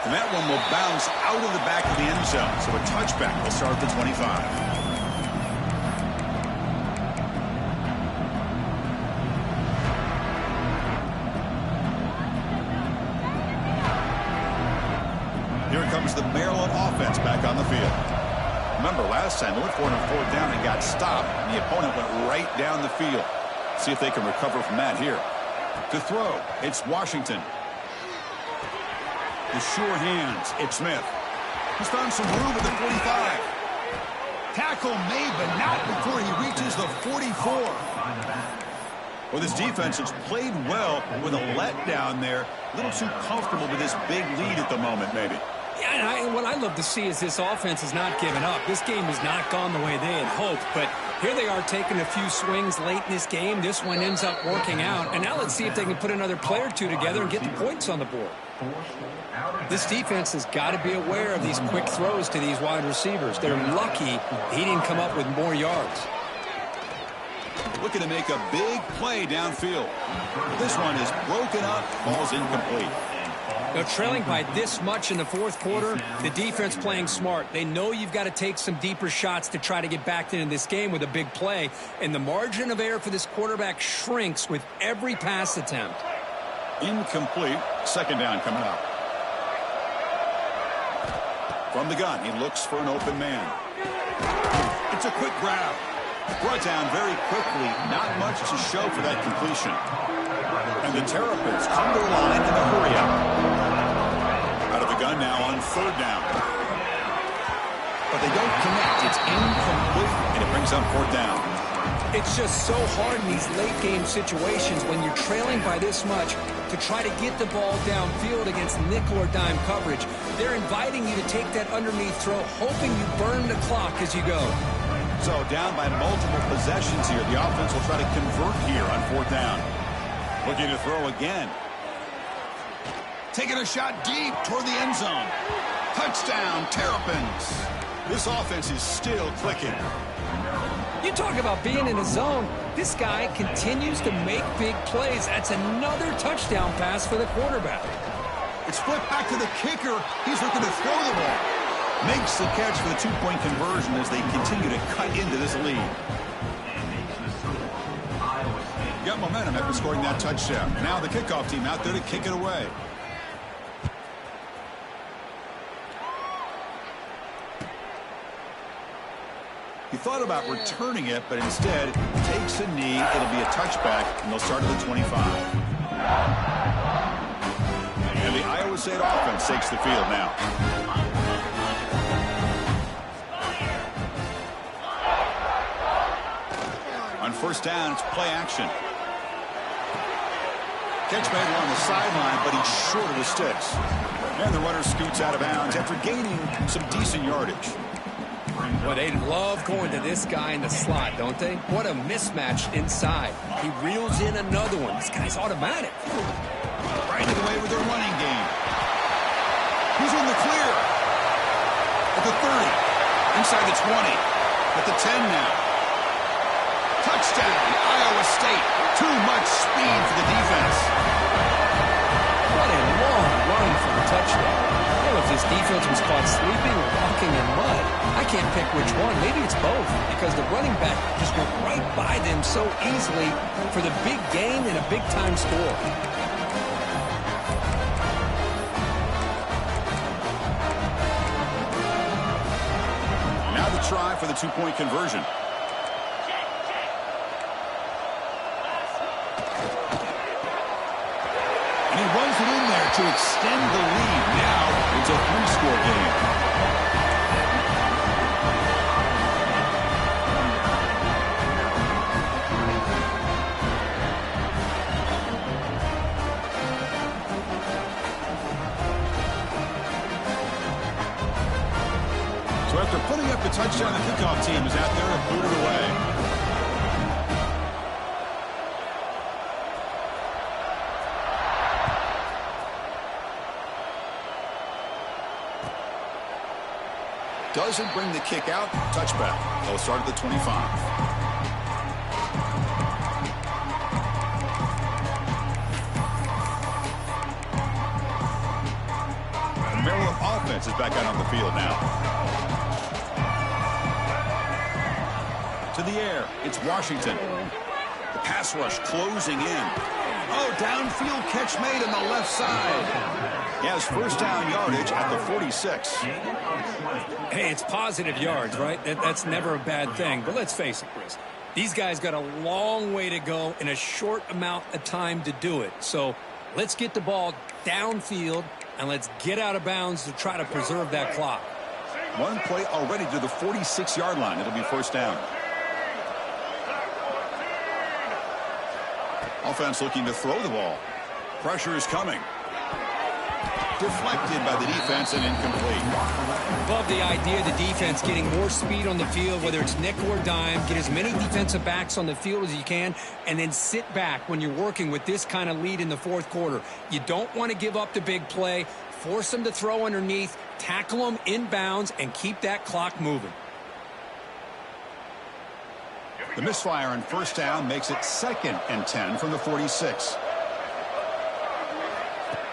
S4: And that one will bounce out of the back of the end zone. So a touchback will start at the 25. Here comes the Maryland offense back on the field. Remember, last time they went for it on 4th down and got stopped, and the opponent went right down the field. See if they can recover from that here. To throw, it's Washington. The sure hands, it's Smith. He's found some room at the 45. Tackle made, but not before he reaches the 44. Well, this defense has played well with a letdown there. A little too comfortable with this big lead at the moment, maybe.
S5: Yeah, and what I love to see is this offense has not given up. This game has not gone the way they had hoped, but here they are taking a few swings late in this game. This one ends up working out, and now let's see if they can put another play or two together and get the points on the board. This defense has got to be aware of these quick throws to these wide receivers. They're lucky he didn't come up with more yards.
S4: Looking to make a big play downfield. This one is broken up, ball's incomplete.
S5: Now, trailing by this much in the 4th quarter, the defense playing smart. They know you've got to take some deeper shots to try to get back into this game with a big play, and the margin of error for this quarterback shrinks with every pass attempt.
S4: Incomplete. 2nd down coming up. From the gun, he looks for an open man. It's a quick grab. Brought down very quickly. Not much to show for that completion. And the Terps come to the line in a hurry-up. Out of the gun now on 3rd down. But they don't connect. It's incomplete, and it brings up 4th down.
S5: It's just so hard in these late-game situations when you're trailing by this much to try to get the ball downfield against nickel or dime coverage. They're inviting you to take that underneath throw, hoping you burn the clock as you go.
S4: So down by multiple possessions here. The offense will try to convert here on 4th down. Looking to throw again. Taking a shot deep toward the end zone. Touchdown, Terrapins. This offense is still clicking.
S5: You talk about being in a zone. This guy continues to make big plays. That's another touchdown pass for the quarterback.
S4: It's flipped back to the kicker. He's looking to throw the ball. Makes the catch for the 2-point conversion as they continue to cut into this lead. Got momentum after scoring that touchdown. Now the kickoff team out there to kick it away. He thought about returning it, but instead takes a knee. It'll be a touchback, and they'll start at the 25. And the Iowa State offense takes the field now. On 1st down, it's play action. Catch back on the sideline, but he's short of the sticks. And the runner scoots out of bounds after gaining some decent yardage.
S5: Well, they love going to this guy in the slot, don't they? What a mismatch inside. He reels in another one. This guy's automatic.
S4: Right away with their running game. He's in the clear. At the 30. Inside the 20. At the 10 now. Touchdown, Iowa State. Too much speed for the defense.
S5: What a long run for the touchdown. I don't know if this defense was caught sleeping or walking in mud. I can't pick which one. Maybe it's both, because the running back just went right by them so easily for the big gain and a big-time score.
S4: Now the try for the 2-point conversion. And he runs it in there to extend the lead. Now it's a 3-score game. So after putting up the touchdown, the kickoff team is out there to boot it away. Doesn't bring the kick out. Touchback. They'll start at the 25. offense is back out on the field now. To the air, it's Washington. The pass rush closing in. Oh, downfield catch made on the left side. He has first down yardage at the 46.
S5: Hey, it's positive yards, right? That's never a bad thing. But let's face it, Chris. These guys got a long way to go in a short amount of time to do it. So let's get the ball downfield and let's get out of bounds to try to preserve that clock.
S4: One play already to the 46-yard line. It'll be first down. Offense looking to throw the ball. Pressure is coming. Deflected by the defense and incomplete.
S5: Love the idea of the defense getting more speed on the field, whether it's nickel or dime. Get as many defensive backs on the field as you can, and then sit back when you're working with this kind of lead in the fourth quarter. You don't want to give up the big play. Force them to throw underneath, tackle them inbounds, and keep that clock moving.
S4: The misfire on first down makes it 2nd and 10 from the 46.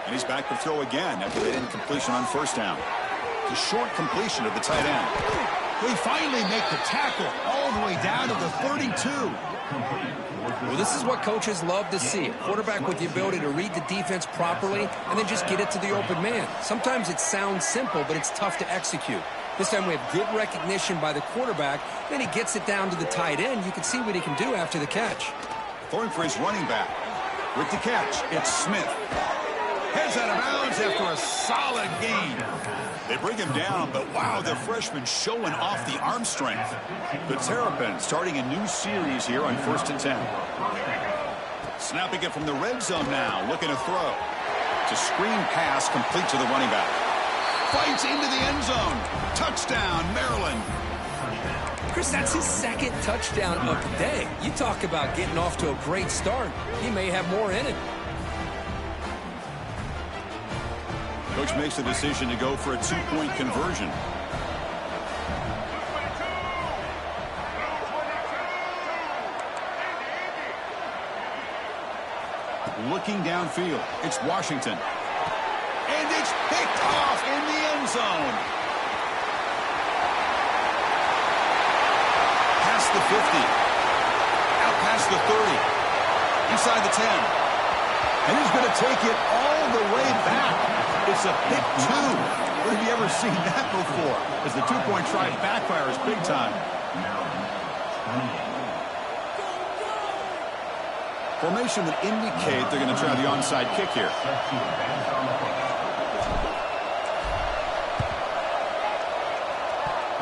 S4: And he's back to throw again after that incompletion on first down. It's a short completion of the tight end.
S3: We finally make the tackle all the way down to the 32.
S5: Well, this is what coaches love to see. A quarterback with the ability to read the defense properly and then just get it to the open man. Sometimes it sounds simple, but it's tough to execute. This time we have good recognition by the quarterback. Then he gets it down to the tight end. You can see what he can do after the catch.
S4: Throwing for his running back. With the catch, it's Smith. Heads out of bounds after a solid gain. They bring him down, but wow, the freshman showing off the arm strength. The Terrapins starting a new series here on 1st and 10. Snapping it from the red zone now, looking to throw. It's a screen pass complete to the running back. Fights into the end zone. Touchdown, Maryland.
S5: Chris, that's his 2nd touchdown of the day. You talk about getting off to a great start. He may have more in it.
S4: Coach makes the decision to go for a 2-point conversion. Looking downfield, it's Washington. And it's picked off in the end zone. Past the 50. Out past the 30. Inside the 10. And he's going to take it all the way back. It's a pick 2. Where have you ever seen that before? As the 2-point try backfires big time. Formation would indicate they're going to try the onside kick here.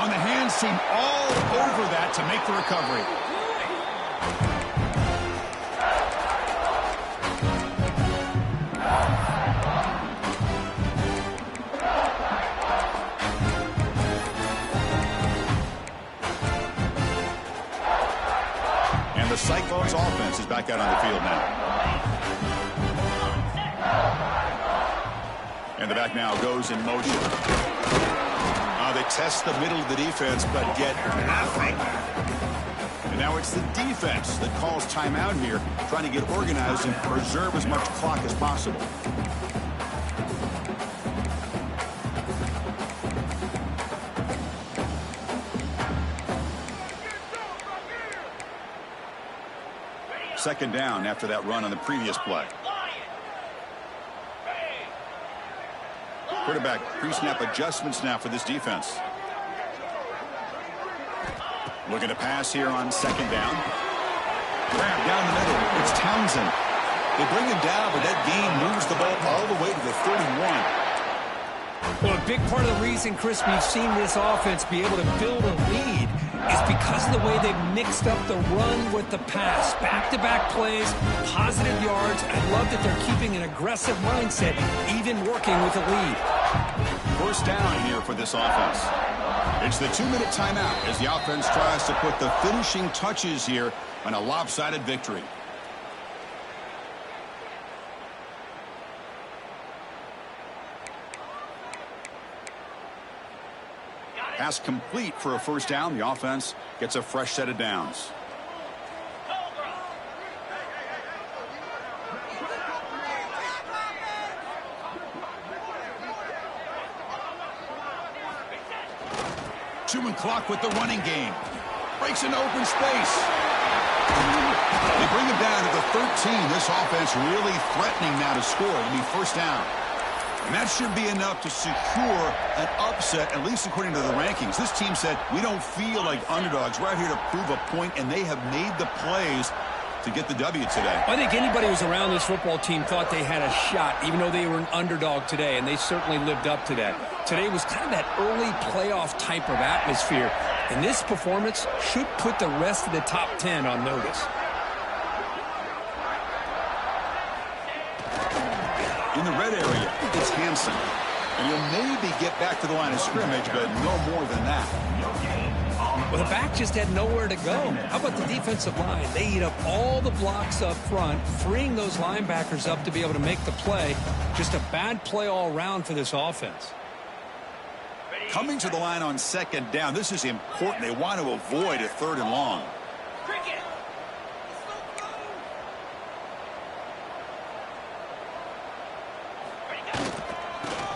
S4: On the hands team all over that to make the recovery. The Cyclones offense is back out on the field now. And the back now goes in motion. They test the middle of the defense, but get nothing. And now it's the defense that calls timeout here, trying to get organized and preserve as much clock as possible. Second down after that run on the previous play. Quarterback pre-snap adjustments now for this defense. Looking to pass here on second down. Grab down the middle. It's Townsend. They bring him down, but that gain moves the ball all the way to the 31.
S5: Well, a big part of the reason, Chris, we've seen this offense be able to build a lead is because of the way they've mixed up the run with the pass. Back-to-back plays, positive yards. I love that they're keeping an aggressive mindset, even working with a lead.
S4: First down here for this offense. It's the 2-minute timeout as the offense tries to put the finishing touches here on a lopsided victory. Pass complete for a first down. The offense gets a fresh set of downs. chewing clock with the running game. Breaks into open space. They bring him down to the 13. This offense really threatening now to score. It'll be first down. And that should be enough to secure an upset, at least according to the rankings. This team said, we don't feel like underdogs. We're out here to prove a point, and they have made the plays to get the W today.
S5: I think anybody who was around this football team thought they had a shot, even though they were an underdog today, and they certainly lived up to that. Today was kind of that early playoff type of atmosphere, and this performance should put the rest of the top 10 on notice.
S4: In the red area, it's Hansen. And he'll maybe get back to the line of scrimmage, but no more than that.
S5: Well, the back just had nowhere to go. How about the defensive line? They eat up all the blocks up front, freeing those linebackers up to be able to make the play. Just a bad play all around for this offense.
S4: Coming to the line on second down, this is important. They want to avoid a 3rd and long.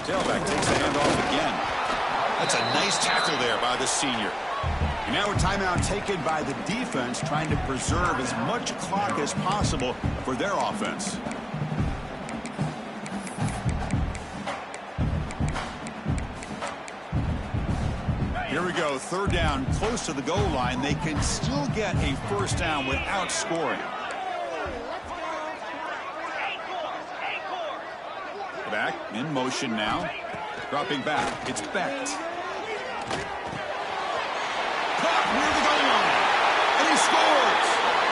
S4: Tailback takes the handoff again. That's a nice tackle there by the senior. And now a timeout taken by the defense, trying to preserve as much clock as possible for their offense. Here we go, 3rd down, close to the goal line. They can still get a first down without scoring. Back in motion now. Dropping back. It's Becht. Caught near the goal line. And he scores.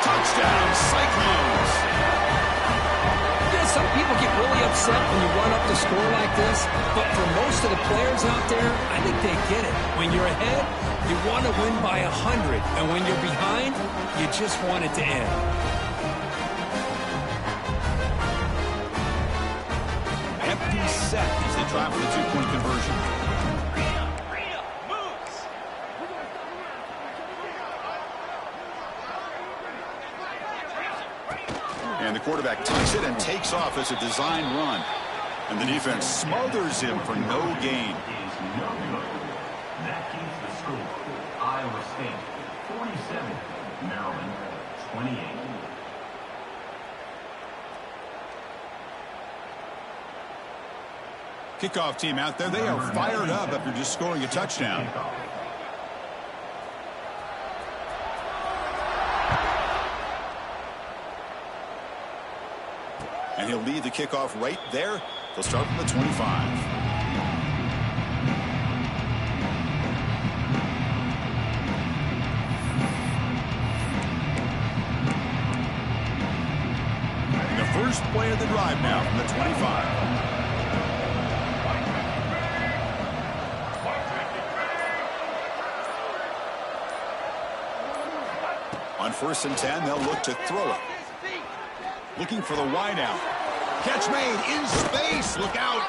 S4: Touchdown, Cyclones.
S5: Yeah, some people get really upset when you run up the score like this, but for most of the players out there, I think they get it. When you're ahead, you want to win by 100, and when you're behind, you just want it to end.
S4: Empty set as they try for the 2-point conversion. And the quarterback tucks it and takes off as a design run. And the defense smothers him for no gain.
S6: That keeps the score. Iowa State 47, Maryland 28.
S4: Kickoff team out there. They are fired up after just scoring a touchdown. And he'll lead the kickoff right there. They'll start from the 25. The first play of the drive now from the 25. On 1st and 10, they'll look to throw it. Looking for the wideout. Catch made in space. Look out.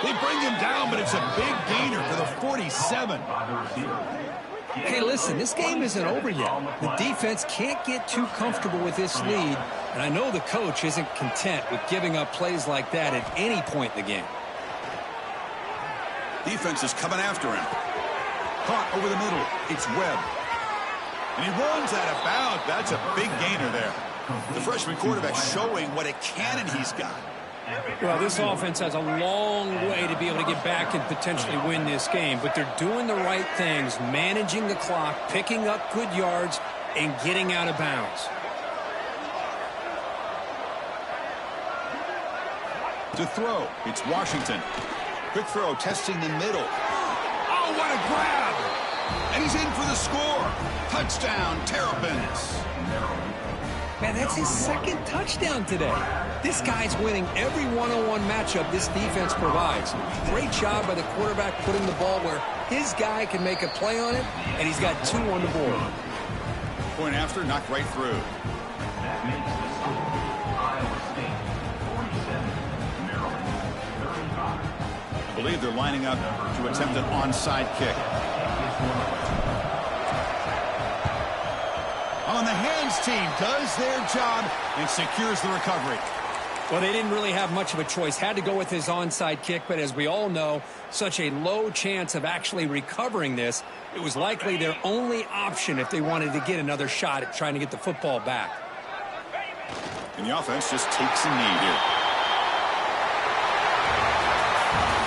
S4: They bring him down, but it's a big gainer for the 47.
S5: Hey, listen, this game isn't over yet. The defense can't get too comfortable with this lead, and I know the coach isn't content with giving up plays like that at any point in the game.
S4: Defense is coming after him. Caught over the middle. It's Webb. And he runs out of bounds. That's a big gainer there. The freshman quarterback showing what a cannon he's got.
S5: Well, this offense has a long way to be able to get back and potentially win this game, but they're doing the right things, managing the clock, picking up good yards, and getting out of bounds.
S4: To throw, it's Washington. Quick throw, testing the middle. Oh, what a grab! And he's in for the score. Touchdown, Terrapins.
S5: Man, that's his 2nd touchdown today. This guy's winning every one-on-one matchup this defense provides. Great job by the quarterback putting the ball where his guy can make a play on it, and he's got 2 on the board.
S4: Point after, knocked right through.
S6: That makes the score Iowa State 47, Maryland 35.
S4: I believe they're lining up to attempt an onside kick. On the hands team does their job and secures the recovery.
S5: Well, they didn't really have much of a choice. Had to go with his onside kick, but as we all know, such a low chance of actually recovering this. It was likely their only option if they wanted to get another shot at trying to get the football back.
S4: And the offense just takes a knee here.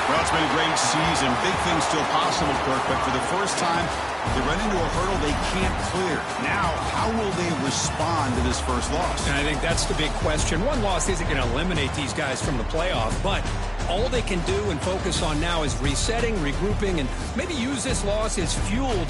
S4: Well, it's been a great season. Big things still possible, Kirk, but for the first time, they run into a hurdle they can't clear. Now, how will they respond to this first loss?
S5: And I think that's the big question. One loss isn't going to eliminate these guys from the playoff, but all they can do and focus on now is resetting, regrouping, and maybe use this loss as fuel down